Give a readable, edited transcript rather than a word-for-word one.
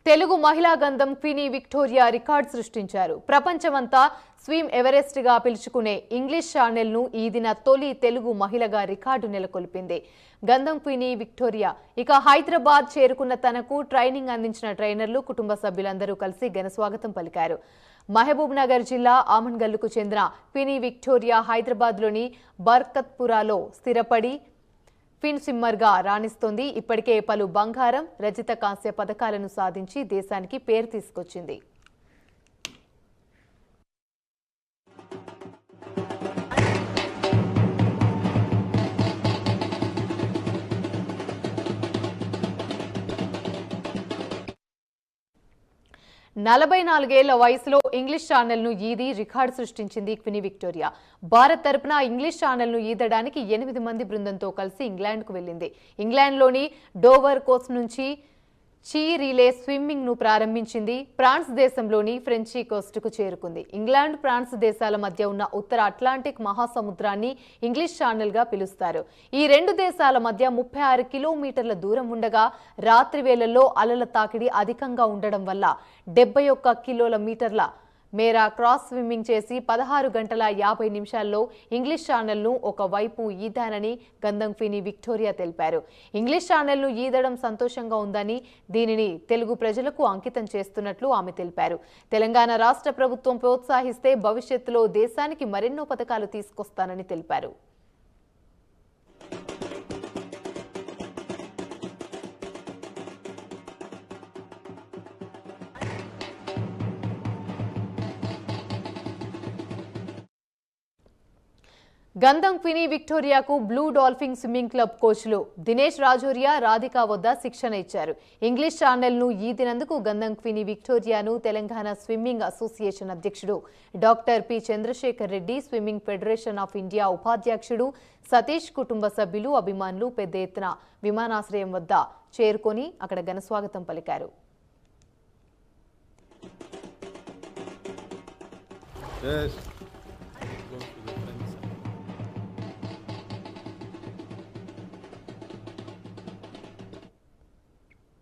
తెలుగు మహిళా గంధం క్వీనీ Victoria record సృష్టించారు. ప్రపంచమంతా స్విమ్ ఎవరెస్ట్ గా పిలుచుకునే ఇంగ్లీష్ ఛానల్ ను ఈ దిన తొలి తెలుగు మహిళగా రికార్డు నెలకొల్పింది. గంధం క్వీనీ విక్టోరియా ఇక హైదరాబాద్ చేరుకున్న తనకు ట్రైనింగ్ అందించిన ట్రైనర్లు, కుటుంబ సభ్యులందరూ కలిసి ఘనస్వాగతం పలికారు. మహబూబ్ నగర్ జిల్లా ఆమన్గల్లుకు చెందిన క్వీనీ విక్టోరియా హైదరాబాద్లోని బర్కత్పురాలో స్థిరపడి ఫిన్ సిమ్మర్గా రాణిస్తోంది. ఇప్పటికే పలు బంగారం, రజిత, కాంస్య పథకాలను సాధించి దేశానికి పేరు తీసుకొచ్చింది. నలభై 44 ఏళ్ల వయసులో ఇంగ్లీష్ ఛానల్ ను ఈది రికార్డు సృష్టించింది క్వీనీ విక్టోరియా. భారత్ తరపున ఇంగ్లీష్ ఛానల్ ను ఈదడానికి 8 మంది బృందంతో కలిసి ఇంగ్లాండ్కు వెళ్లింది. ఇంగ్లాండ్లోని డోవర్ కోస్ట్ నుంచి చీ రిలే స్విమ్మింగ్ ను ప్రారంభించింది. ఫ్రాన్స్ దేశంలోని ఫ్రెంచి కోస్టుకు చేరుకుంది. ఇంగ్లాండ్, ఫ్రాన్స్ దేశాల మధ్య ఉన్న ఉత్తర అట్లాంటిక్ మహాసముద్రాన్ని ఇంగ్లీష్ ఛానల్ గా పిలుస్తారు. ఈ రెండు దేశాల మధ్య 36 కిలోమీటర్ల దూరం ఉండగా రాత్రి వేళల్లో అలల తాకిడి అధికంగా ఉండడం వల్ల 71 కిలోమీటర్ల మేర క్రాస్ స్విమ్మింగ్ చేసి 16 గంటల 50 నిమిషాల్లో ఇంగ్లీష్ ఛానల్ ను ఒకవైపు ఈదానని గంధం క్వీనీ విక్టోరియా తెలిపారు. ఇంగ్లీష్ ఛానల్ ను ఈదడం సంతోషంగా ఉందని, దీనిని తెలుగు ప్రజలకు అంకితం చేస్తున్నట్లు ఆమె తెలిపారు. తెలంగాణ రాష్ట్ర ప్రభుత్వం ప్రోత్సహిస్తే భవిష్యత్తులో దేశానికి మరెన్నో పథకాలు తీసుకొస్తానని తెలిపారు. గంధం క్వీనీ విక్టోరియాకు బ్లూ డాల్ఫిన్ స్విమ్మింగ్ క్లబ్ కోచ్లు దినేష్ రాజోరియా, రాధికా వద్ద శిక్షణ ఇచ్చారు. ఇంగ్లీష్ ఛానల్ ను ఈదినందుకు గంధం క్వీనీ విక్టోరియాను తెలంగాణ స్విమ్మింగ్ అసోసియేషన్ అధ్యక్షుడు doctor P Chandrashekar Reddy, swimming federation of India ఉపాధ్యక్షుడు సతీష్, కుటుంబ సభ్యులు, అభిమానులు పెద్ద ఎత్తున విమానాశ్రయం వద్ద చేరుకొని అక్కడ ఘనస్వాగతం పలికారు. Yes.